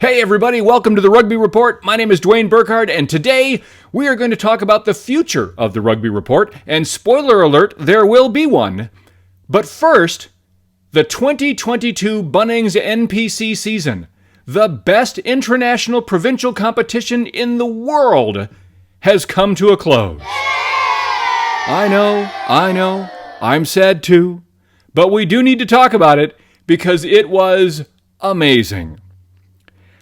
Hey everybody, welcome to the Rugby Report. My name is Dwayne Burkhardt, and today we are going to talk about the future of the Rugby Report, and spoiler alert, there will be one. But first, the 2022 Bunnings NPC season, the best international provincial competition in the world, has come to a close. I know, I'm sad too, but we do need to talk about it because it was amazing.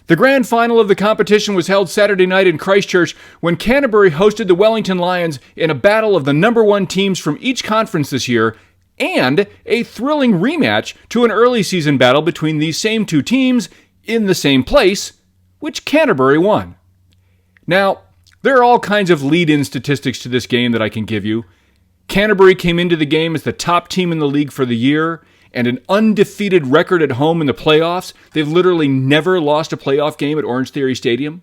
The grand final of the competition was held Saturday night in Christchurch when Canterbury hosted the Wellington Lions in a battle of the number one teams from each conference this year and a thrilling rematch to an early season battle between these same two teams in the same place, which Canterbury won. Now, there are all kinds of lead-in statistics to this game that I can give you. Canterbury came into the game as the top team in the league for the year, and an undefeated record at home in the playoffs. They've literally never lost a playoff game at Orange Theory Stadium.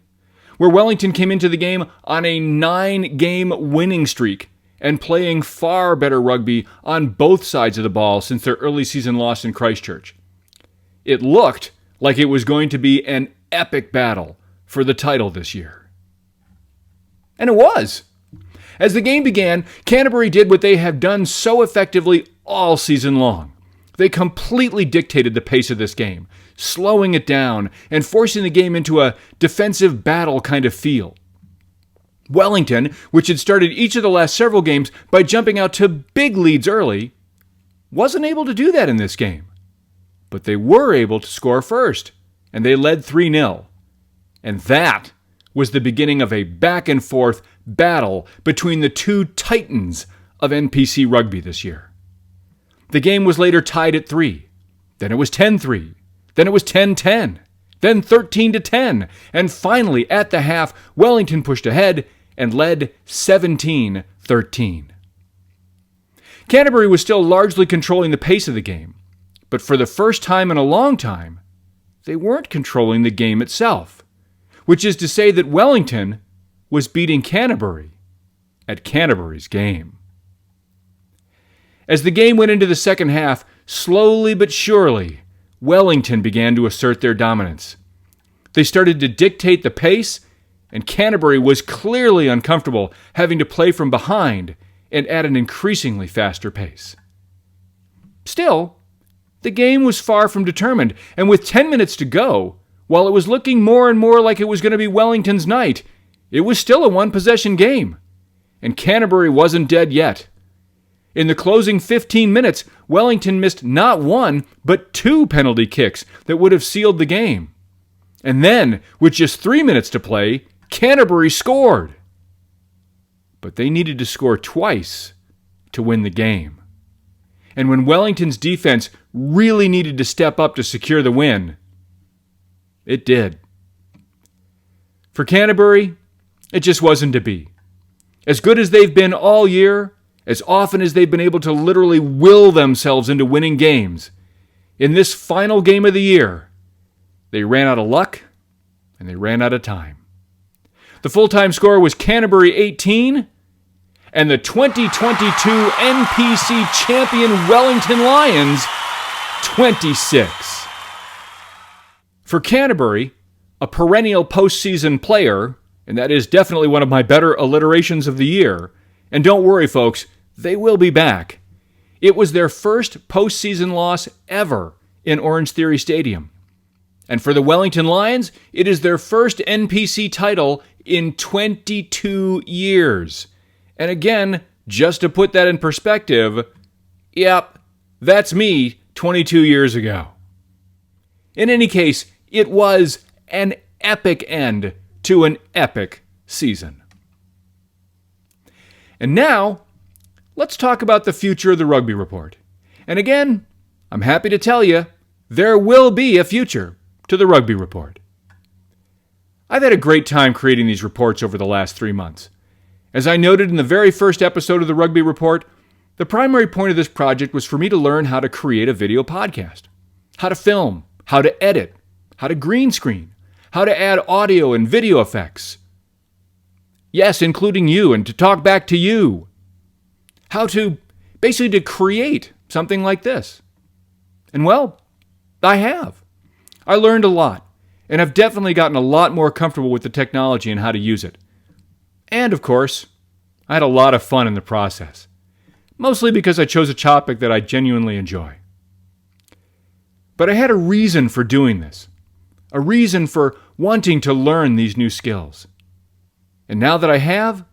Where Wellington came into the game on a 9-game winning streak and playing far better rugby on both sides of the ball since their early season loss in Christchurch. It looked like it was going to be an epic battle for the title this year. And it was. As the game began, Canterbury did what they have done so effectively all season long. They completely dictated the pace of this game, slowing it down and forcing the game into a defensive battle kind of feel. Wellington, which had started each of the last several games by jumping out to big leads early, wasn't able to do that in this game. But they were able to score first, and they led 3-0. And that was the beginning of a back-and-forth battle between the two titans of NPC rugby this year. The game was later tied at 3. Then it was 10-3. Then it was 10-10. Then 13-10. And finally, at the half, Wellington pushed ahead and led 17-13. Canterbury was still largely controlling the pace of the game, but for the first time in a long time, they weren't controlling the game itself, which is to say that Wellington was beating Canterbury at Canterbury's game. As the game went into the second half, slowly but surely, Wellington began to assert their dominance. They started to dictate the pace, and Canterbury was clearly uncomfortable having to play from behind and at an increasingly faster pace. Still, the game was far from determined, and with 10 minutes to go, while it was looking more and more like it was going to be Wellington's night, it was still a one-possession game, and Canterbury wasn't dead yet. In the closing 15 minutes, Wellington missed not one, but 2 penalty kicks that would have sealed the game. And then, with just 3 minutes to play, Canterbury scored. But they needed to score twice to win the game. And when Wellington's defense really needed to step up to secure the win, it did. For Canterbury, it just wasn't to be. As good as they've been all year, as often as they've been able to literally will themselves into winning games, in this final game of the year, they ran out of luck and they ran out of time. The full-time score was Canterbury 18 and the 2022 NPC champion Wellington Lions 26. For Canterbury, a perennial postseason player, and that is definitely one of my better alliterations of the year, and don't worry folks, they will be back. It was their first postseason loss ever in Orange Theory Stadium. And for the Wellington Lions, it is their first NPC title in 22 years. And again, just to put that in perspective, yep, that's me 22 years ago. In any case, it was an epic end to an epic season. And now, let's talk about the future of the Rugby Report. And again, I'm happy to tell you, there will be a future to the Rugby Report. I've had a great time creating these reports over the last 3 months. As I noted in the very first episode of the Rugby Report, the primary point of this project was for me to learn how to create a video podcast, how to film, how to edit, how to green screen, how to add audio and video effects. Yes, including you, and to talk back to you. How to basically to create something like this. And well, I have. I learned a lot. and I've definitely gotten a lot more comfortable with the technology and how to use it. And, of course, I had a lot of fun in the process, mostly because I chose a topic that I genuinely enjoy. But I had a reason for doing this, a reason for wanting to learn these new skills. And now that I have,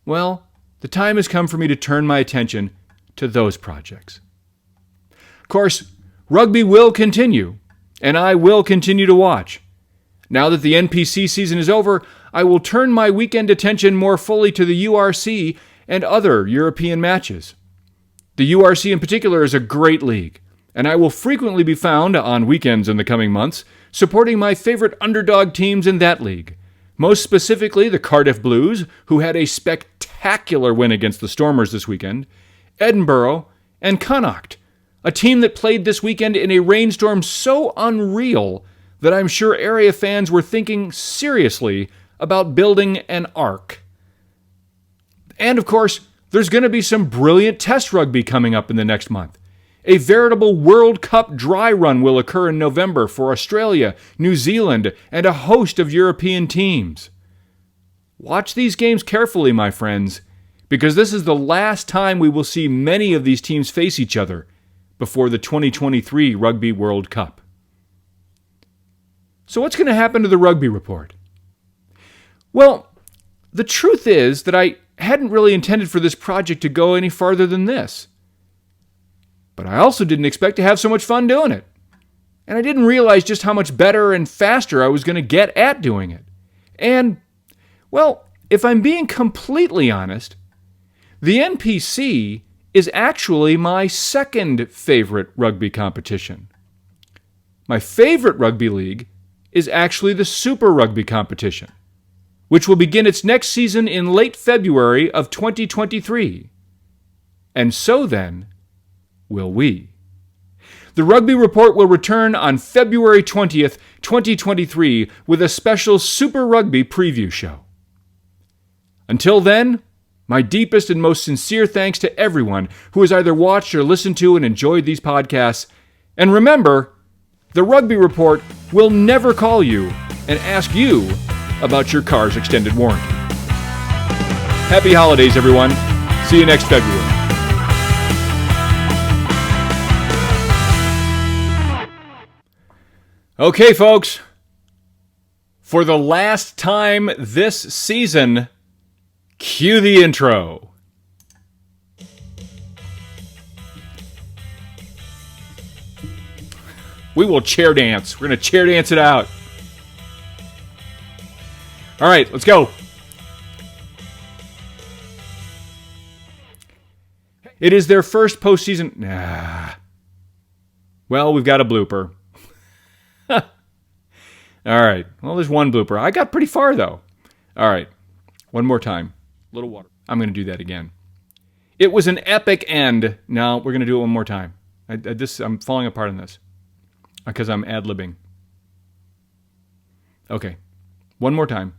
well, the time has come for me to turn my attention to those projects. Of course, rugby will continue, and I will continue to watch. Now that the NPC season is over, I will turn my weekend attention more fully to the URC and other European matches. The URC in particular is a great league, and I will frequently be found on weekends in the coming months supporting my favorite underdog teams in that league, most specifically the Cardiff Blues, who had a spectacular win against the Stormers this weekend, Edinburgh, and Connacht, a team that played this weekend in a rainstorm so unreal that I'm sure area fans were thinking seriously about building an ark. And of course, there's going to be some brilliant test rugby coming up in the next month. A veritable World Cup dry run will occur in November for Australia, New Zealand, and a host of European teams. Watch these games carefully, my friends, because this is the last time we will see many of these teams face each other before the 2023 Rugby World Cup. So what's going to happen to the Rugby Report? Well, the truth is that I hadn't really intended for this project to go any farther than this. But I also didn't expect to have so much fun doing it. And I didn't realize just how much better and faster I was going to get at doing it. And, well, if I'm being completely honest, the NPC is actually my second favorite rugby competition. My favorite rugby league is actually the Super Rugby competition, which will begin its next season in late February of 2023. And so then, will we. The Rugby Report will return on February 20th, 2023 with a special Super Rugby preview show. Until then, my deepest and most sincere thanks to everyone who has either watched or listened to and enjoyed these podcasts. And remember, the Rugby Report will never call you and ask you about your car's extended warranty. Happy holidays, everyone. See you next February. Okay, folks. For the last time this season, cue the intro. We will chair dance. We're going to chair dance it out. All right, let's go. It is their first postseason. Well, we've got a blooper. All right. Well, there's one blooper. I got pretty far, though. All right. One more time. A little water. I'm going to do that again. It was an epic end. Now, we're going to do it one more time. I'm falling apart on this because I'm ad-libbing. Okay. One more time.